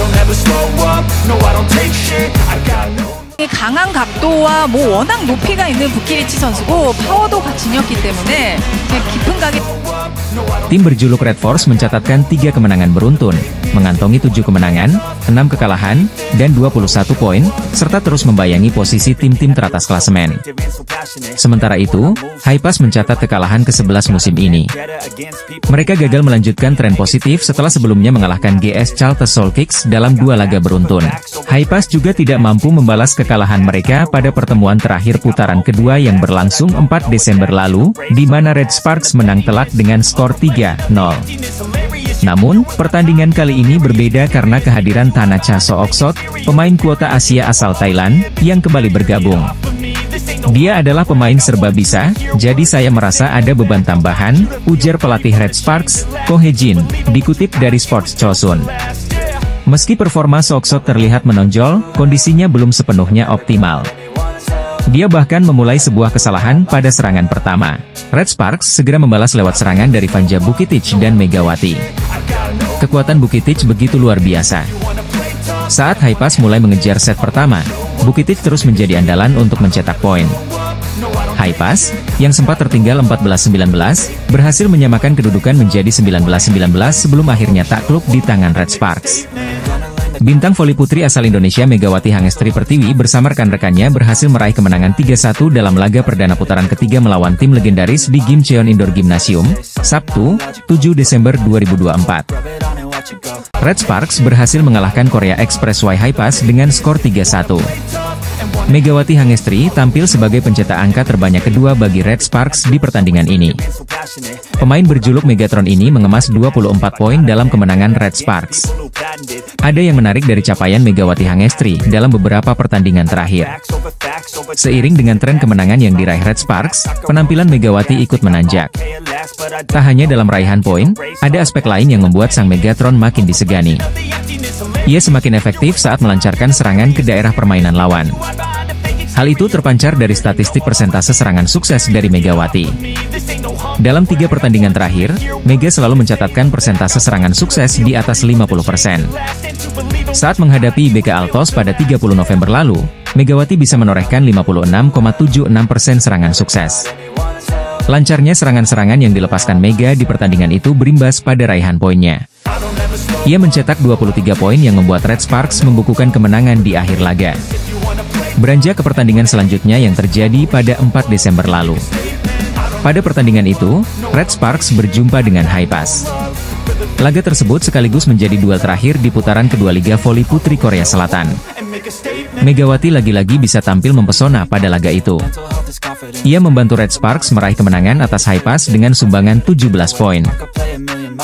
don't ever slow up, no I don't take shit, I got no. 강한 각도와 워낙 높이가 있는 부키리치 선수고 파워도 갖춘이었기 때문에 깊은 각이. Tim berjuluk Red Force mencatatkan 3 kemenangan beruntun, mengantongi 7 kemenangan, 6 kekalahan, dan 21 poin, serta terus membayangi posisi tim-tim teratas klasemen. Sementara itu, Haipas mencatat kekalahan ke-11 musim ini. Mereka gagal melanjutkan tren positif setelah sebelumnya mengalahkan GS Charlton Soul Kicks dalam 2 laga beruntun. Haipas juga tidak mampu membalas kekalahan mereka pada pertemuan terakhir putaran kedua yang berlangsung 4 Desember lalu, di mana Red Sparks menang telak dengan skor 3-0. Namun, pertandingan kali ini berbeda karena kehadiran Thanacha Sooksot, pemain kuota Asia asal Thailand, yang kembali bergabung. Dia adalah pemain serba bisa, jadi saya merasa ada beban tambahan, ujar pelatih Red Sparks, Ko Hye-jin, dikutip dari Sports Chosun. Meski performa Sooksot terlihat menonjol, kondisinya belum sepenuhnya optimal. Dia bahkan memulai sebuah kesalahan pada serangan pertama. Red Sparks segera membalas lewat serangan dari Vanja Vukitic dan Megawati. Kekuatan Vukitic begitu luar biasa. Saat Haipas mulai mengejar set pertama, Vukitic terus menjadi andalan untuk mencetak poin. Haipas, yang sempat tertinggal 14-19, berhasil menyamakan kedudukan menjadi 19-19 sebelum akhirnya takluk di tangan Red Sparks. Bintang voli putri asal Indonesia Megawati Hangestri Pertiwi bersama rekan-rekannya berhasil meraih kemenangan 3-1 dalam laga perdana putaran ketiga melawan tim legendaris di Gimcheon Indoor Gymnasium, Sabtu, 7 Desember 2024. Red Sparks berhasil mengalahkan Korea Express Y Haipas dengan skor 3-1. Megawati Hangestri tampil sebagai pencetak angka terbanyak kedua bagi Red Sparks di pertandingan ini. Pemain berjuluk Megatron ini mengemas 24 poin dalam kemenangan Red Sparks. Ada yang menarik dari capaian Megawati Hangestri dalam beberapa pertandingan terakhir. Seiring dengan tren kemenangan yang diraih Red Sparks, penampilan Megawati ikut menanjak. Tak hanya dalam raihan poin, ada aspek lain yang membuat sang Megatron makin disegani. Ia semakin efektif saat melancarkan serangan ke daerah permainan lawan. Hal itu terpancar dari statistik persentase serangan sukses dari Megawati. Dalam 3 pertandingan terakhir, Mega selalu mencatatkan persentase serangan sukses di atas 50%. Saat menghadapi IBK Altos pada 30 November lalu, Megawati bisa menorehkan 56,76% serangan sukses. Lancarnya serangan-serangan yang dilepaskan Mega di pertandingan itu berimbas pada raihan poinnya. Ia mencetak 23 poin yang membuat Red Sparks membukukan kemenangan di akhir laga. Beranjak ke pertandingan selanjutnya yang terjadi pada 4 Desember lalu. Pada pertandingan itu, Red Sparks berjumpa dengan Haipas. Laga tersebut sekaligus menjadi duel terakhir di putaran kedua Liga Voli Putri Korea Selatan. Megawati lagi-lagi bisa tampil mempesona pada laga itu. Ia membantu Red Sparks meraih kemenangan atas Haipas dengan sumbangan 17 poin.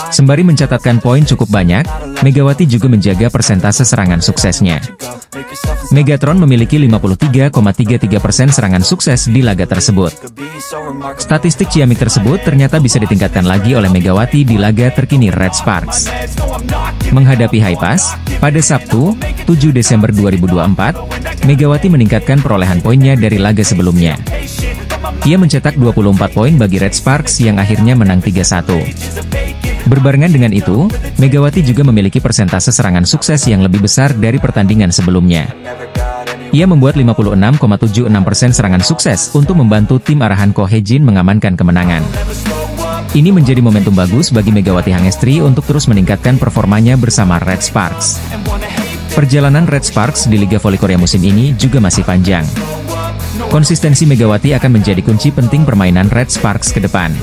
Sembari mencatatkan poin cukup banyak, Megawati juga menjaga persentase serangan suksesnya. Megatron memiliki 53,33% serangan sukses di laga tersebut. Statistik ciamik tersebut ternyata bisa ditingkatkan lagi oleh Megawati di laga terkini Red Sparks. Menghadapi Haipas, pada Sabtu, 7 Desember 2024, Megawati meningkatkan perolehan poinnya dari laga sebelumnya. Ia mencetak 24 poin bagi Red Sparks yang akhirnya menang 3-1. Berbarengan dengan itu, Megawati juga memiliki persentase serangan sukses yang lebih besar dari pertandingan sebelumnya. Ia membuat 56,76% serangan sukses untuk membantu tim arahan Ko Hye-jin mengamankan kemenangan. Ini menjadi momentum bagus bagi Megawati Hangestri untuk terus meningkatkan performanya bersama Red Sparks. Perjalanan Red Sparks di Liga Voli Korea musim ini juga masih panjang. Konsistensi Megawati akan menjadi kunci penting permainan Red Sparks ke depan.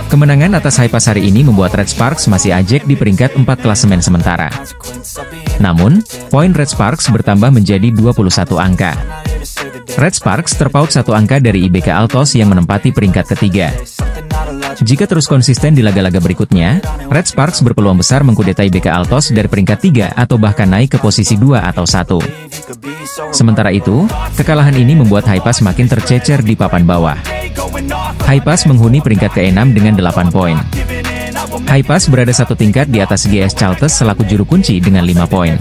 Kemenangan atas Haipas hari ini membuat Red Sparks masih ajek di peringkat 4 klasemen sementara. Namun, poin Red Sparks bertambah menjadi 21 angka. Red Sparks terpaut 1 angka dari IBK Altos yang menempati peringkat ketiga. Jika terus konsisten di laga-laga berikutnya, Red Sparks berpeluang besar mengkudeta IBK Altos dari peringkat 3 atau bahkan naik ke posisi 2 atau 1. Sementara itu, kekalahan ini membuat Haipas makin tercecer di papan bawah. Haipas menghuni peringkat ke-6 dengan 8 poin. Haipas berada 1 tingkat di atas GS Charlton selaku juru kunci dengan 5 poin.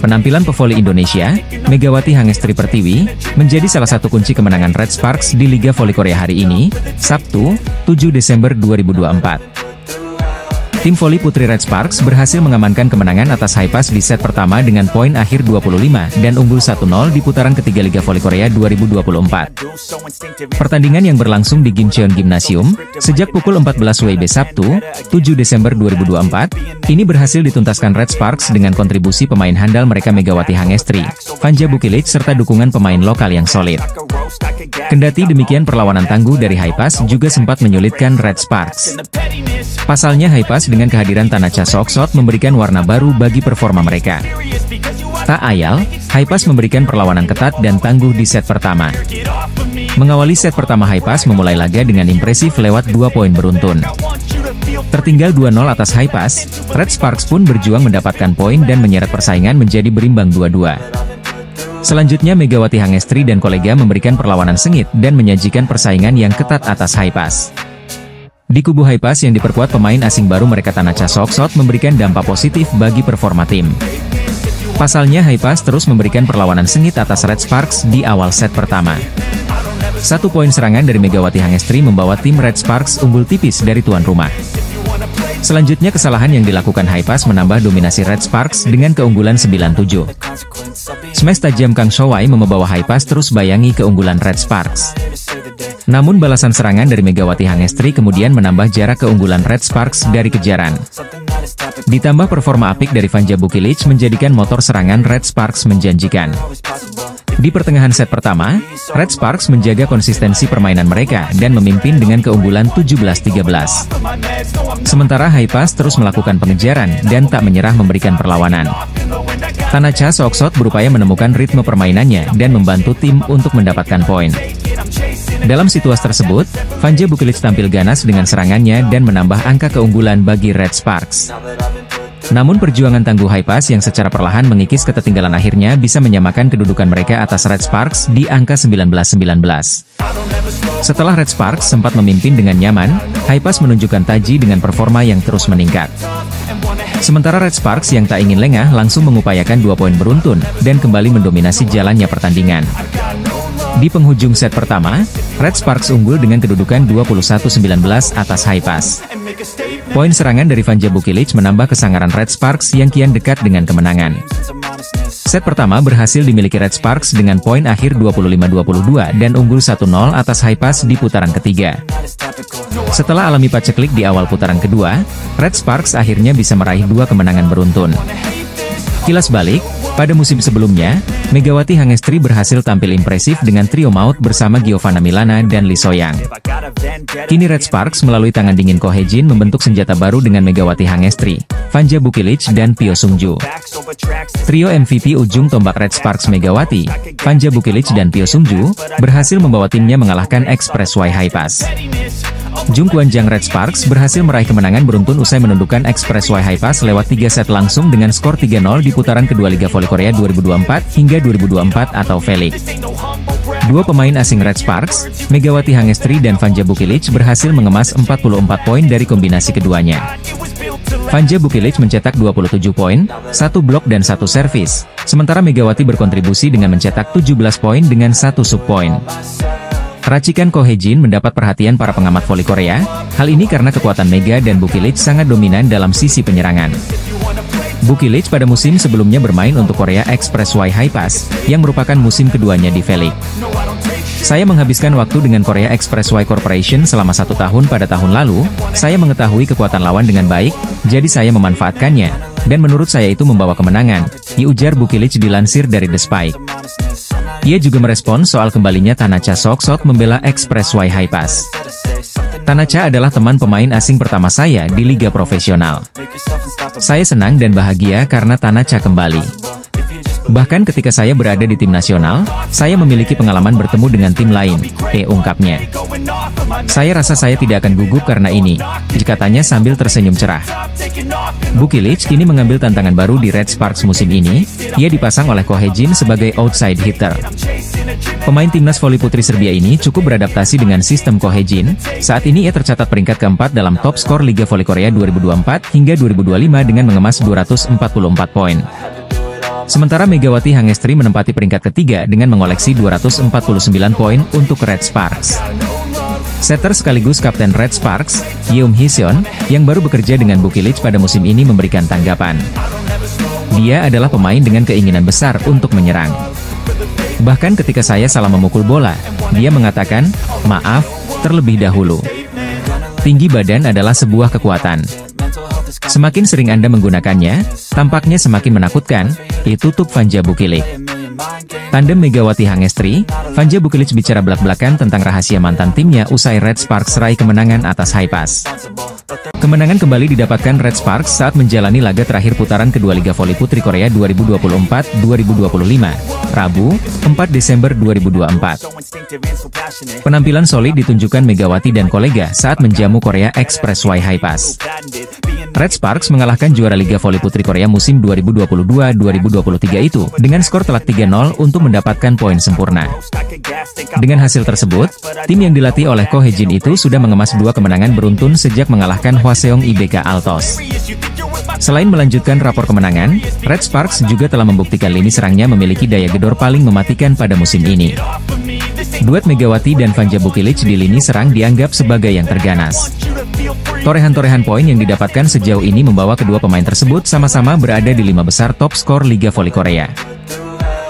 Penampilan pevoli Indonesia, Megawati Hangestri Pertiwi, menjadi salah satu kunci kemenangan Red Sparks di Liga Voli Korea hari ini, Sabtu, 7 Desember 2024. Tim voli putri Red Sparks berhasil mengamankan kemenangan atas Haipas di set pertama dengan poin akhir 25 dan unggul 1-0 di putaran ketiga Liga Voli Korea 2024. Pertandingan yang berlangsung di Gimcheon Gymnasium sejak pukul 14 WIB Sabtu, 7 Desember 2024, ini berhasil dituntaskan Red Sparks dengan kontribusi pemain handal mereka Megawati Hangestri, Vanja Bukilic serta dukungan pemain lokal yang solid. Kendati demikian, perlawanan tangguh dari Haipas juga sempat menyulitkan Red Sparks. Pasalnya Haipas dengan kehadiran Tanacha Soksot memberikan warna baru bagi performa mereka. Tak ayal, Haipas memberikan perlawanan ketat dan tangguh di set pertama. Mengawali set pertama, Haipas memulai laga dengan impresif lewat 2 poin beruntun. Tertinggal 2-0 atas Haipas, Red Sparks pun berjuang mendapatkan poin dan menyeret persaingan menjadi berimbang 2-2. Selanjutnya Megawati Hangestri dan kolega memberikan perlawanan sengit dan menyajikan persaingan yang ketat atas Haipas. Di kubu Haipas yang diperkuat pemain asing baru mereka Tanacha Soksot memberikan dampak positif bagi performa tim. Pasalnya Haipas terus memberikan perlawanan sengit atas Red Sparks di awal set pertama. 1 poin serangan dari Megawati Hangestri membawa tim Red Sparks unggul tipis dari tuan rumah. Selanjutnya kesalahan yang dilakukan Haipas menambah dominasi Red Sparks dengan keunggulan 9-7. Smash tajam Kang Showai membawa Haipas terus bayangi keunggulan Red Sparks. Namun balasan serangan dari Megawati Hangestri kemudian menambah jarak keunggulan Red Sparks dari kejaran. Ditambah performa apik dari Vanja Bukilic menjadikan motor serangan Red Sparks menjanjikan. Di pertengahan set pertama, Red Sparks menjaga konsistensi permainan mereka dan memimpin dengan keunggulan 17-13. Sementara Haipas terus melakukan pengejaran dan tak menyerah memberikan perlawanan. Tanacha Soksot berupaya menemukan ritme permainannya dan membantu tim untuk mendapatkan poin. Dalam situasi tersebut, Vanja Bukilic tampil ganas dengan serangannya dan menambah angka keunggulan bagi Red Sparks. Namun perjuangan tangguh Haipas yang secara perlahan mengikis ketertinggalan akhirnya bisa menyamakan kedudukan mereka atas Red Sparks di angka 19-19. Setelah Red Sparks sempat memimpin dengan nyaman, Haipas menunjukkan taji dengan performa yang terus meningkat. Sementara Red Sparks yang tak ingin lengah langsung mengupayakan 2 poin beruntun dan kembali mendominasi jalannya pertandingan. Di penghujung set pertama, Red Sparks unggul dengan kedudukan 21-19 atas Haipas. Poin serangan dari Vanja Bukilic menambah kesangaran Red Sparks yang kian dekat dengan kemenangan. Set pertama berhasil dimiliki Red Sparks dengan poin akhir 25-22 dan unggul 1-0 atas Haipas di putaran ketiga. Setelah alami paceklik di awal putaran kedua, Red Sparks akhirnya bisa meraih 2 kemenangan beruntun. Kilas balik, pada musim sebelumnya, Megawati Hangestri berhasil tampil impresif dengan trio maut bersama Giovanna Milana dan Lee Soyang. Kini Red Sparks melalui tangan dingin Ko Hye-jin membentuk senjata baru dengan Megawati Hangestri, Vanja Bukilic dan Pyo Sung-ju. Trio MVP ujung tombak Red Sparks Megawati, Vanja Bukilic dan Pyo Sung-ju berhasil membawa timnya mengalahkan Express Y Haipas. Jung Kwan-jang Red Sparks berhasil meraih kemenangan beruntun usai menundukkan Express Y Haipas lewat 3 set langsung dengan skor 3-0 di putaran kedua Liga Voli Korea 2024 hingga 2024 atau VLIC. 2 pemain asing Red Sparks, Megawati Hangestri dan Vanja Bukilic berhasil mengemas 44 poin dari kombinasi keduanya. Vanja Bukilic mencetak 27 poin, 1 blok dan 1 servis, sementara Megawati berkontribusi dengan mencetak 17 poin dengan 1 sub-poin. Racikan Ko Hye-jin mendapat perhatian para pengamat voli Korea, hal ini karena kekuatan Mega dan Bukilic sangat dominan dalam sisi penyerangan. Bukilic pada musim sebelumnya bermain untuk Korea Express Y Haipas, yang merupakan musim keduanya di VLIC. Saya menghabiskan waktu dengan Korea Express Y Corporation selama 1 tahun pada tahun lalu, saya mengetahui kekuatan lawan dengan baik, jadi saya memanfaatkannya, dan menurut saya itu membawa kemenangan, diujar Bukilic dilansir dari The Spike. Ia juga merespons soal kembalinya Tanacha Soksot membela Express Y Haipas. Tanacha adalah teman pemain asing pertama saya di liga profesional. Saya senang dan bahagia karena Tanacha kembali. Bahkan ketika saya berada di tim nasional, saya memiliki pengalaman bertemu dengan tim lain, ungkapnya. Saya rasa saya tidak akan gugup karena ini, katanya sambil tersenyum cerah. Bukilic kini mengambil tantangan baru di Red Sparks musim ini, ia dipasang oleh Ko Hye-jin sebagai outside hitter. Pemain timnas voli putri Serbia ini cukup beradaptasi dengan sistem Ko Hye-jin, saat ini ia tercatat peringkat keempat dalam top skor Liga Voli Korea 2024 hingga 2025 dengan mengemas 244 poin. Sementara Megawati Hangestri menempati peringkat ketiga dengan mengoleksi 249 poin untuk Red Sparks. Setter sekaligus kapten Red Sparks, Yeom Hee-seon, yang baru bekerja dengan Bukilic pada musim ini memberikan tanggapan. Dia adalah pemain dengan keinginan besar untuk menyerang. Bahkan ketika saya salah memukul bola, dia mengatakan, "Maaf, terlebih dahulu." Tinggi badan adalah sebuah kekuatan. Semakin sering Anda menggunakannya, tampaknya semakin menakutkan, itu tutup Vanja Bukilic. Tandem Megawati Hangestri, Vanja Bukilic bicara belak-belakan tentang rahasia mantan timnya usai Red Sparks raih kemenangan atas Haipas. Kemenangan kembali didapatkan Red Sparks saat menjalani laga terakhir putaran kedua Liga Voli Putri Korea 2024-2025, Rabu, 4 Desember 2024. Penampilan solid ditunjukkan Megawati dan kolega saat menjamu Korea Expressway Haipas. Red Sparks mengalahkan juara Liga Voli Putri Korea musim 2022-2023 itu dengan skor telak 3-0 untuk mendapatkan poin sempurna. Dengan hasil tersebut, tim yang dilatih oleh Ko Hee-jin itu sudah mengemas 2 kemenangan beruntun sejak mengalahkan Hwaseong IBK Altos. Selain melanjutkan rapor kemenangan, Red Sparks juga telah membuktikan lini serangnya memiliki daya gedor paling mematikan pada musim ini. Duet Megawati dan Vanja Bukilic di lini serang dianggap sebagai yang terganas. Torehan-torehan poin yang didapatkan sejauh ini membawa kedua pemain tersebut sama-sama berada di 5 besar top skor Liga Voli Korea.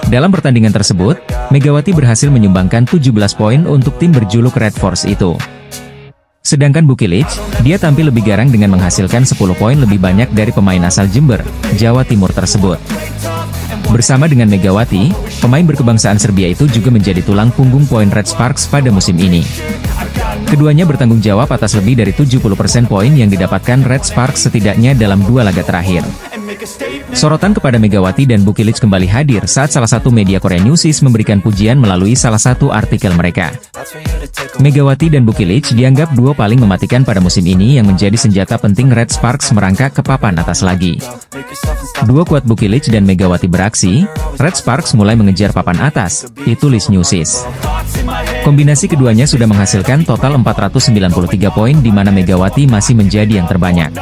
Dalam pertandingan tersebut, Megawati berhasil menyumbangkan 17 poin untuk tim berjuluk Red Force itu. Sedangkan Bukilic, dia tampil lebih garang dengan menghasilkan 10 poin lebih banyak dari pemain asal Jember, Jawa Timur tersebut. Bersama dengan Megawati, pemain berkebangsaan Serbia itu juga menjadi tulang punggung poin Red Sparks pada musim ini. Keduanya bertanggung jawab atas lebih dari 70% poin yang didapatkan Red Sparks setidaknya dalam 2 laga terakhir. Sorotan kepada Megawati dan Bukilic kembali hadir saat salah satu media Korea Newsis memberikan pujian melalui salah satu artikel mereka. Megawati dan Bukilic dianggap duo paling mematikan pada musim ini yang menjadi senjata penting Red Sparks merangkak ke papan atas lagi. Duo kuat Bukilic dan Megawati beraksi, Red Sparks mulai mengejar papan atas, ditulis Newsis. Kombinasi keduanya sudah menghasilkan total 493 poin di mana Megawati masih menjadi yang terbanyak.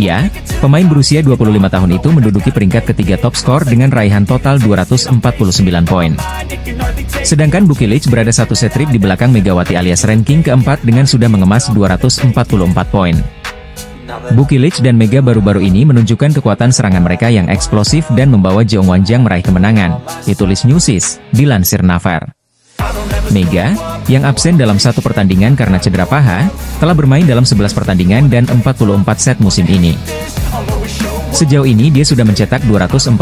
Ya, pemain berusia 25 tahun itu menduduki peringkat ketiga top skor dengan raihan total 249 poin. Sedangkan Bukilic berada 1 set trip di belakang Megawati alias ranking keempat dengan sudah mengemas 244 poin. Bukilic dan Mega baru-baru ini menunjukkan kekuatan serangan mereka yang eksplosif dan membawa Jeong Wanjang meraih kemenangan, ditulis Newsis, dilansir Naver. Mega, yang absen dalam 1 pertandingan karena cedera paha, telah bermain dalam 11 pertandingan dan 44 set musim ini. Sejauh ini dia sudah mencetak 249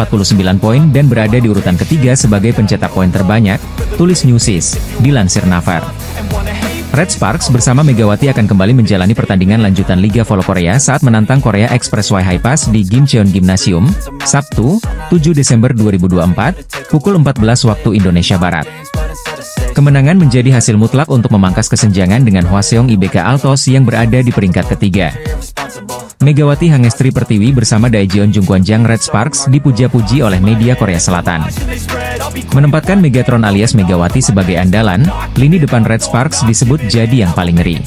poin dan berada di urutan ketiga sebagai pencetak poin terbanyak, tulis Newsis, dilansir Naver. Red Sparks bersama Megawati akan kembali menjalani pertandingan lanjutan Liga Voli Korea saat menantang Korea Expressway Haipas di Gimcheon Gymnasium, Sabtu, 7 Desember 2024, pukul 14 waktu Indonesia Barat. Kemenangan menjadi hasil mutlak untuk memangkas kesenjangan dengan Hwaseong IBK Altos yang berada di peringkat ketiga. Megawati Hangestri Pertiwi bersama Daejeon Jungkwanjang Red Sparks dipuja-puji oleh media Korea Selatan. Menempatkan Megatron alias Megawati sebagai andalan, lini depan Red Sparks disebut jadi yang paling ngeri.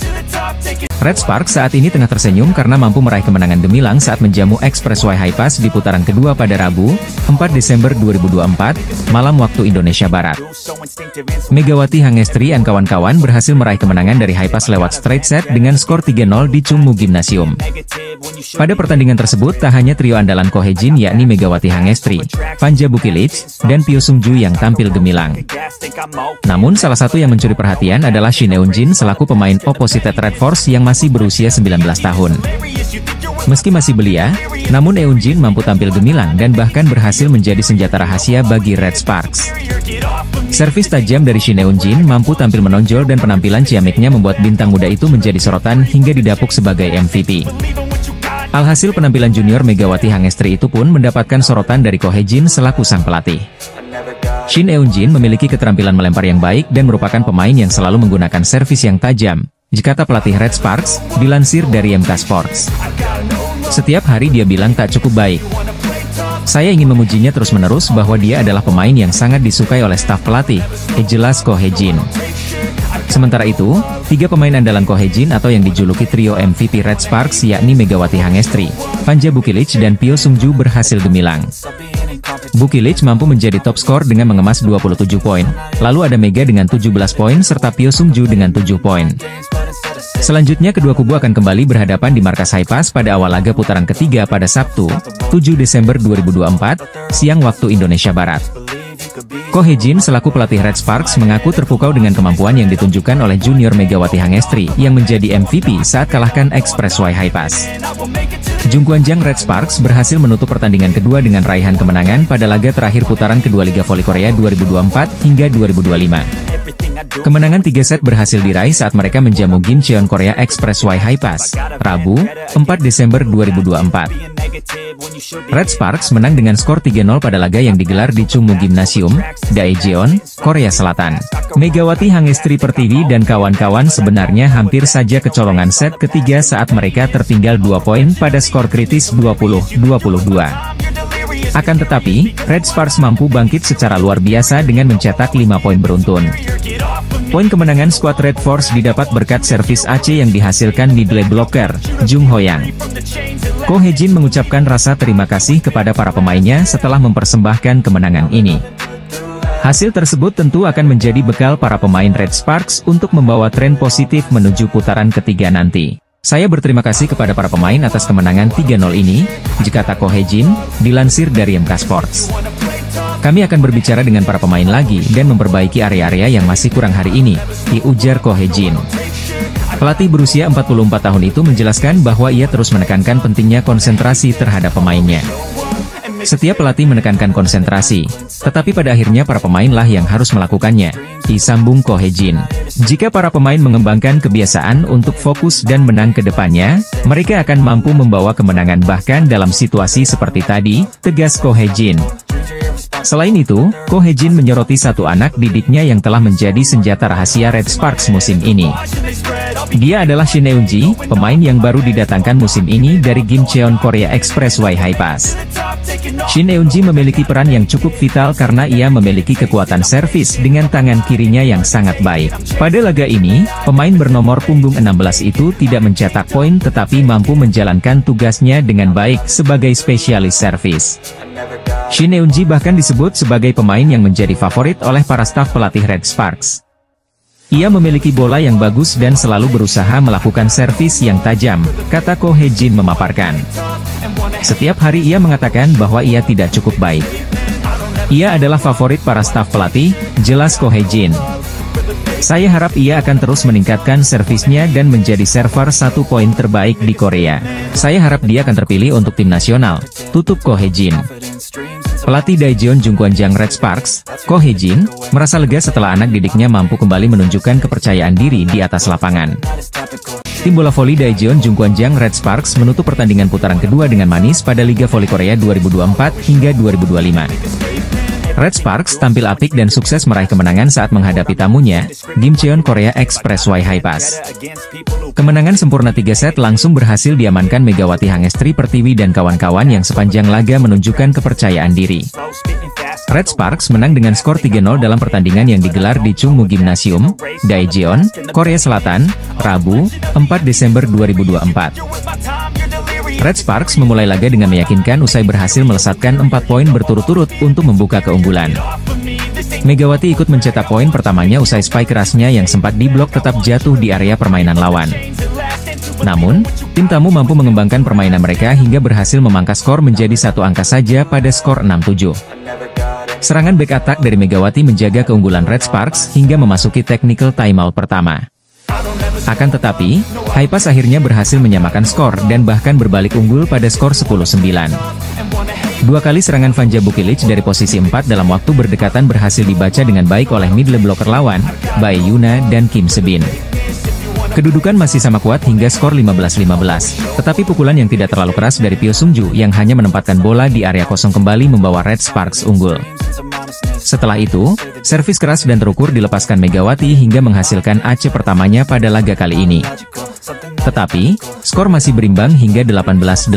Red Sparks saat ini tengah tersenyum karena mampu meraih kemenangan gemilang saat menjamu Expressway Haipas di putaran kedua pada Rabu, 4 Desember 2024, malam waktu Indonesia Barat. Megawati Hangestri dan kawan-kawan berhasil meraih kemenangan dari Haipas lewat straight set dengan skor 3-0 di Chungmu Gymnasium. Pada pertandingan tersebut tak hanya trio andalan Ko Hee-jin yakni Megawati Hangestri, Vanja Bukilic, dan Pyo Sung-ju yang tampil gemilang. Namun salah satu yang mencuri perhatian adalah Shin Eun-jin selaku pemain opposite Red Force yang masih berusia 19 tahun. Meski masih belia, namun Eun-jin mampu tampil gemilang dan bahkan berhasil menjadi senjata rahasia bagi Red Sparks. Servis tajam dari Shin Eun-jin mampu tampil menonjol dan penampilan ciamiknya membuat bintang muda itu menjadi sorotan hingga didapuk sebagai MVP. Alhasil penampilan junior Megawati Hangestri itu pun mendapatkan sorotan dari Ko Hee-jin selaku sang pelatih. Shin Eun-jin memiliki keterampilan melempar yang baik dan merupakan pemain yang selalu menggunakan servis yang tajam, kata pelatih Red Sparks, dilansir dari MK Sports. Setiap hari dia bilang tak cukup baik. Saya ingin memujinya terus-menerus bahwa dia adalah pemain yang sangat disukai oleh staf pelatih, jelas Ko Hee-jin. Sementara itu, 3 pemain andalan Ko Hee-jin atau yang dijuluki trio MVP Red Sparks yakni Megawati Hangestri, Vanja Bukilic dan Pyo Sung-ju berhasil gemilang. Bukilic mampu menjadi top skor dengan mengemas 27 poin. Lalu ada Mega dengan 17 poin serta Pyo Sung-ju dengan 7 poin. Selanjutnya kedua kubu akan kembali berhadapan di markas Haipas pada awal laga putaran ketiga pada Sabtu, 7 Desember 2024, siang waktu Indonesia Barat. Ko Hee-jin selaku pelatih Red Sparks mengaku terpukau dengan kemampuan yang ditunjukkan oleh junior Megawati Hangestri yang menjadi MVP saat kalahkan Express Y Haipas. Jungkwanjang Red Sparks berhasil menutup pertandingan kedua dengan raihan kemenangan pada laga terakhir putaran kedua Liga Voli Korea 2024 hingga 2025. Kemenangan 3 set berhasil diraih saat mereka menjamu Gimcheon Korea Express Y Haipas, Rabu, 4 Desember 2024. Red Sparks menang dengan skor 3-0 pada laga yang digelar di Chungmu Gymnasium, Daejeon, Korea Selatan. Megawati Hangestri Pertiwi dan kawan-kawan sebenarnya hampir saja kecolongan set ketiga saat mereka tertinggal 2 poin pada skor kritis 20-22. Akan tetapi, Red Sparks mampu bangkit secara luar biasa dengan mencetak 5 poin beruntun. Poin kemenangan skuad Red Force didapat berkat servis AC yang dihasilkan middle blocker, Jung Ho-yang. Ko Hee-jin mengucapkan rasa terima kasih kepada para pemainnya setelah mempersembahkan kemenangan ini. Hasil tersebut tentu akan menjadi bekal para pemain Red Sparks untuk membawa tren positif menuju putaran ketiga nanti. Saya berterima kasih kepada para pemain atas kemenangan 3-0 ini, kata Ko Hee-jin, dilansir dari MK Sports. Kami akan berbicara dengan para pemain lagi dan memperbaiki area-area yang masih kurang hari ini, diujar Ko Hee-jin. Pelatih berusia 44 tahun itu menjelaskan bahwa ia terus menekankan pentingnya konsentrasi terhadap pemainnya. Setiap pelatih menekankan konsentrasi, tetapi pada akhirnya para pemainlah yang harus melakukannya, disambung Ko Hee-jin. Jika para pemain mengembangkan kebiasaan untuk fokus dan menang ke depannya, mereka akan mampu membawa kemenangan bahkan dalam situasi seperti tadi, tegas Ko Hee-jin. Selain itu, Ko Hee-jin menyoroti satu anak didiknya yang telah menjadi senjata rahasia Red Sparks musim ini. Dia adalah Shin Eun-ji, pemain yang baru didatangkan musim ini dari Gimcheon Korea Express Y Haipas. Shin Eun-ji memiliki peran yang cukup vital karena ia memiliki kekuatan servis dengan tangan kirinya yang sangat baik. Pada laga ini, pemain bernomor punggung 16 itu tidak mencetak poin tetapi mampu menjalankan tugasnya dengan baik sebagai spesialis servis. Shin Eun-ji bahkan disebut sebagai pemain yang menjadi favorit oleh para staf pelatih Red Sparks. Ia memiliki bola yang bagus dan selalu berusaha melakukan servis yang tajam, kata Ko Hee-jin memaparkan. Setiap hari ia mengatakan bahwa ia tidak cukup baik. Ia adalah favorit para staf pelatih, jelas Ko Hee-jin. Saya harap ia akan terus meningkatkan servisnya dan menjadi server 1 poin terbaik di Korea. Saya harap dia akan terpilih untuk tim nasional, tutup Ko Hee-jin. Pelatih Daejeon Jungkwanjang Red Sparks, Ko Hee-jin, merasa lega setelah anak didiknya mampu kembali menunjukkan kepercayaan diri di atas lapangan. Tim bola voli Daejeon Jungkwanjang Red Sparks menutup pertandingan putaran kedua dengan manis pada Liga Voli Korea 2024 hingga 2025. Red Sparks tampil apik dan sukses meraih kemenangan saat menghadapi tamunya, Gimcheon Korea Express Y Haipas. Kemenangan sempurna 3 set langsung berhasil diamankan Megawati Hangestri Pertiwi dan kawan-kawan yang sepanjang laga menunjukkan kepercayaan diri. Red Sparks menang dengan skor 3-0 dalam pertandingan yang digelar di Chungmu Gymnasium, Daejeon, Korea Selatan, Rabu, 4 Desember 2024. Red Sparks memulai laga dengan meyakinkan usai berhasil melesatkan 4 poin berturut-turut untuk membuka keunggulan. Megawati ikut mencetak poin pertamanya usai spike kerasnya yang sempat diblok tetap jatuh di area permainan lawan. Namun, tim tamu mampu mengembangkan permainan mereka hingga berhasil memangkas skor menjadi 1 angka saja pada skor 6-7. Serangan back attack dari Megawati menjaga keunggulan Red Sparks hingga memasuki technical timeout pertama. Akan tetapi, Haipas akhirnya berhasil menyamakan skor dan bahkan berbalik unggul pada skor 10-9. 2 kali serangan Vanja Bukilic dari posisi 4 dalam waktu berdekatan berhasil dibaca dengan baik oleh middle blocker lawan, Bae Yuna dan Kim Se-bin. Kedudukan masih sama kuat hingga skor 15-15, tetapi pukulan yang tidak terlalu keras dari Pyo Sung-ju yang hanya menempatkan bola di area kosong kembali membawa Red Sparks unggul. Setelah itu, servis keras dan terukur dilepaskan Megawati hingga menghasilkan AC pertamanya pada laga kali ini. Tetapi, skor masih berimbang hingga 18-18.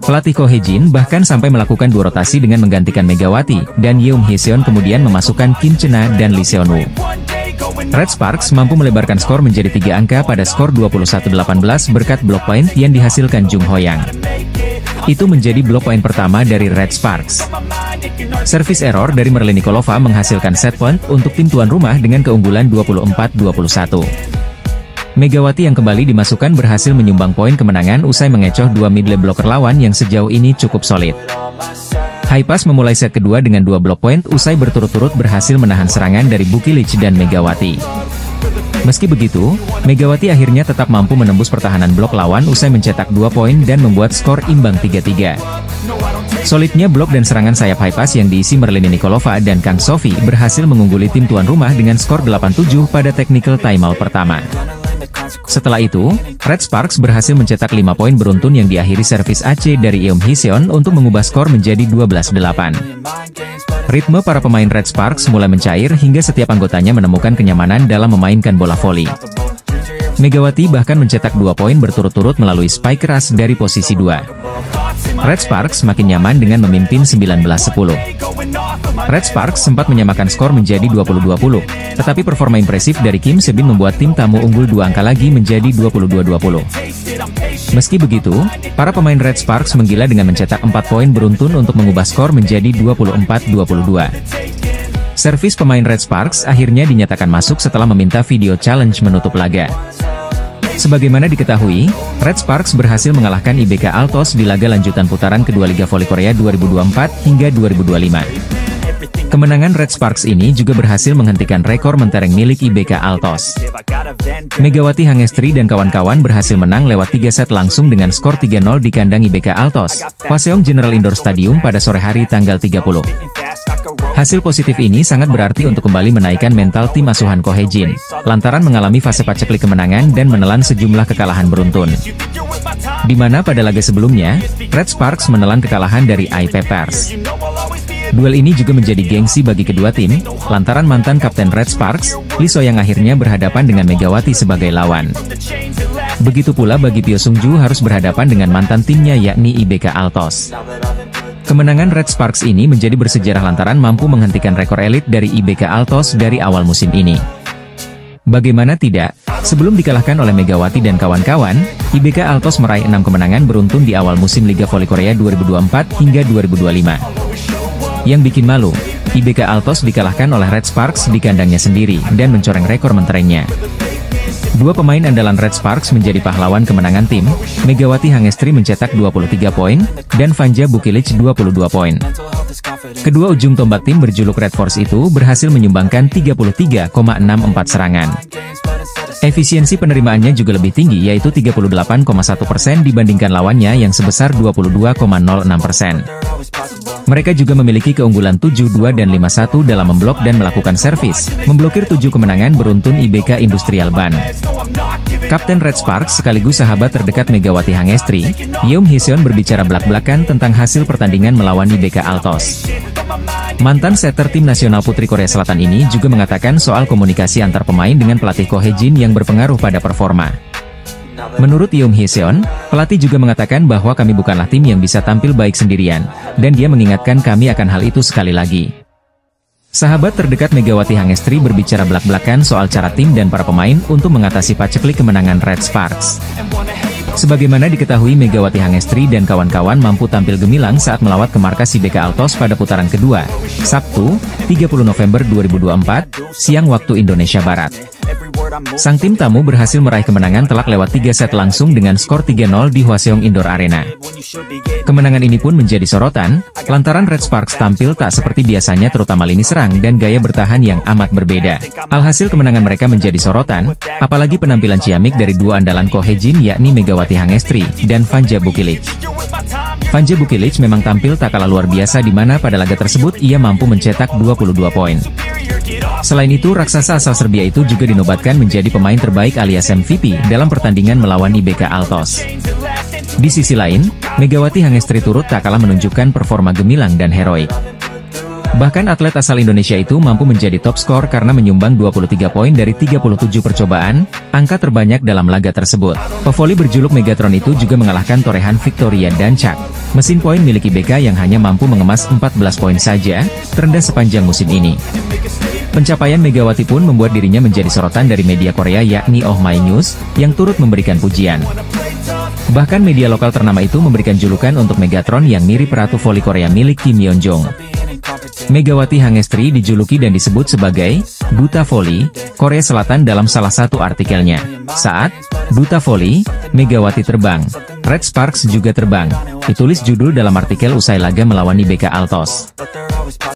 Pelatih Ko Hee-jin bahkan sampai melakukan 2 rotasi dengan menggantikan Megawati, dan Yeom Hee-seon kemudian memasukkan Kim Chena dan Lee Seon-woo. Red Sparks mampu melebarkan skor menjadi 3 angka pada skor 21-18 berkat block point yang dihasilkan Jung Ho-yang. Itu menjadi blok poin pertama dari Red Sparks. Service error dari Merlin Nikolova menghasilkan set point untuk tim tuan rumah dengan keunggulan 24-21. Megawati yang kembali dimasukkan berhasil menyumbang poin kemenangan usai mengecoh dua middle blocker lawan yang sejauh ini cukup solid. Haipas memulai set kedua dengan 2 blok point usai berturut-turut berhasil menahan serangan dari Bukilic dan Megawati. Meski begitu, Megawati akhirnya tetap mampu menembus pertahanan blok lawan usai mencetak 2 poin dan membuat skor imbang 3-3. Solidnya blok dan serangan sayap Haipas yang diisi Merlin Nikolova dan Kang Sofi berhasil mengungguli tim tuan rumah dengan skor 8-7 pada technical timeout pertama. Setelah itu, Red Sparks berhasil mencetak 5 poin beruntun yang diakhiri servis AC dari Yeom Hiseon untuk mengubah skor menjadi 12-8. Ritme para pemain Red Sparks mulai mencair hingga setiap anggotanya menemukan kenyamanan dalam memainkan bola voli. Megawati bahkan mencetak 2 poin berturut-turut melalui spike keras dari posisi 2. Red Sparks makin nyaman dengan memimpin 19-10. Red Sparks sempat menyamakan skor menjadi 20-20, tetapi performa impresif dari Kim Se-bin membuat tim tamu unggul 2 angka lagi menjadi 22-20. Meski begitu, para pemain Red Sparks menggila dengan mencetak 4 poin beruntun untuk mengubah skor menjadi 24-22. Servis pemain Red Sparks akhirnya dinyatakan masuk setelah meminta video challenge menutup laga. Sebagaimana diketahui, Red Sparks berhasil mengalahkan IBK Altos di laga lanjutan putaran kedua Liga Voli Korea 2024 hingga 2025. Kemenangan Red Sparks ini juga berhasil menghentikan rekor mentereng milik IBK Altos. Megawati Hangestri dan kawan-kawan berhasil menang lewat 3 set langsung dengan skor 3-0 di kandang IBK Altos, Hwaseong General Indoor Stadium pada sore hari tanggal 30. Hasil positif ini sangat berarti untuk kembali menaikkan mental tim asuhan Ko Hae-jin, lantaran mengalami fase paceklik kemenangan dan menelan sejumlah kekalahan beruntun. Di mana pada laga sebelumnya, Red Sparks menelan kekalahan dari IP Pers. Duel ini juga menjadi gengsi bagi kedua tim, lantaran mantan kapten Red Sparks, Lee So yang akhirnya berhadapan dengan Megawati sebagai lawan. Begitu pula bagi Pyo Sung-ju harus berhadapan dengan mantan timnya yakni IBK Altos. Kemenangan Red Sparks ini menjadi bersejarah lantaran mampu menghentikan rekor elit dari IBK Altos dari awal musim ini. Bagaimana tidak, sebelum dikalahkan oleh Megawati dan kawan-kawan, IBK Altos meraih 6 kemenangan beruntun di awal musim Liga Voli Korea 2024 hingga 2025. Yang bikin malu, IBK Altos dikalahkan oleh Red Sparks di kandangnya sendiri dan mencoreng rekor menterengnya. Dua pemain andalan Red Sparks menjadi pahlawan kemenangan tim, Megawati Hangestri mencetak 23 poin, dan Vanja Bukilic 22 poin. Kedua ujung tombak tim berjuluk Red Force itu berhasil menyumbangkan 33,64 serangan. Efisiensi penerimaannya juga lebih tinggi yaitu 38,1% dibandingkan lawannya yang sebesar 22,06%. Mereka juga memiliki keunggulan 7-2 dan 5-1 dalam memblok dan melakukan servis, memblokir 7 kemenangan beruntun IBK Industrial Ban. Kapten Red Sparks sekaligus sahabat terdekat Megawati Hangestri, Yeom Hiseon berbicara belak-belakan tentang hasil pertandingan melawan IBK Altos. Mantan setter tim nasional Putri Korea Selatan ini juga mengatakan soal komunikasi antar pemain dengan pelatih Ko Hae-jin yang berpengaruh pada performa. Menurut Yeom Hiseon, pelatih juga mengatakan bahwa kami bukanlah tim yang bisa tampil baik sendirian, dan dia mengingatkan kami akan hal itu sekali lagi. Sahabat terdekat Megawati Hangestri berbicara belak-belakan soal cara tim dan para pemain untuk mengatasi paceklik kemenangan Red Sparks. Sebagaimana diketahui Megawati Hangestri dan kawan-kawan mampu tampil gemilang saat melawat ke markas IBK Altos pada putaran kedua, Sabtu, 30 November 2024, siang waktu Indonesia Barat. Sang tim tamu berhasil meraih kemenangan telak lewat 3 set langsung dengan skor 3-0 di Hwaseong Indoor Arena. Kemenangan ini pun menjadi sorotan, lantaran Red Sparks tampil tak seperti biasanya terutama lini serang dan gaya bertahan yang amat berbeda. Alhasil kemenangan mereka menjadi sorotan, apalagi penampilan ciamik dari dua andalan Ko Hae-jin yakni Megawati Hangestri dan Vanja Bukilic. Vanja Bukilic memang tampil tak kalah luar biasa di mana pada laga tersebut ia mampu mencetak 22 poin. Selain itu, raksasa asal Serbia itu juga dinobatkan menjadi pemain terbaik alias MVP dalam pertandingan melawan IBK Altos. Di sisi lain, Megawati Hangestri turut tak kalah menunjukkan performa gemilang dan heroik. Bahkan atlet asal Indonesia itu mampu menjadi top skor karena menyumbang 23 poin dari 37 percobaan, angka terbanyak dalam laga tersebut. Pevoli berjuluk Megatron itu juga mengalahkan torehan Victoria Dancak, mesin poin milik IBK yang hanya mampu mengemas 14 poin saja, terendah sepanjang musim ini. Pencapaian Megawati pun membuat dirinya menjadi sorotan dari media Korea yakni Oh My News, yang turut memberikan pujian. Bahkan media lokal ternama itu memberikan julukan untuk Megatron yang mirip ratu voli Korea milik Kim Yeon Jong. Megawati Hangestri dijuluki dan disebut sebagai Duta Voli Korea Selatan dalam salah satu artikelnya. Saat Duta Voli, Megawati terbang, Red Sparks juga terbang, ditulis judul dalam artikel usai laga melawan IBK Altos.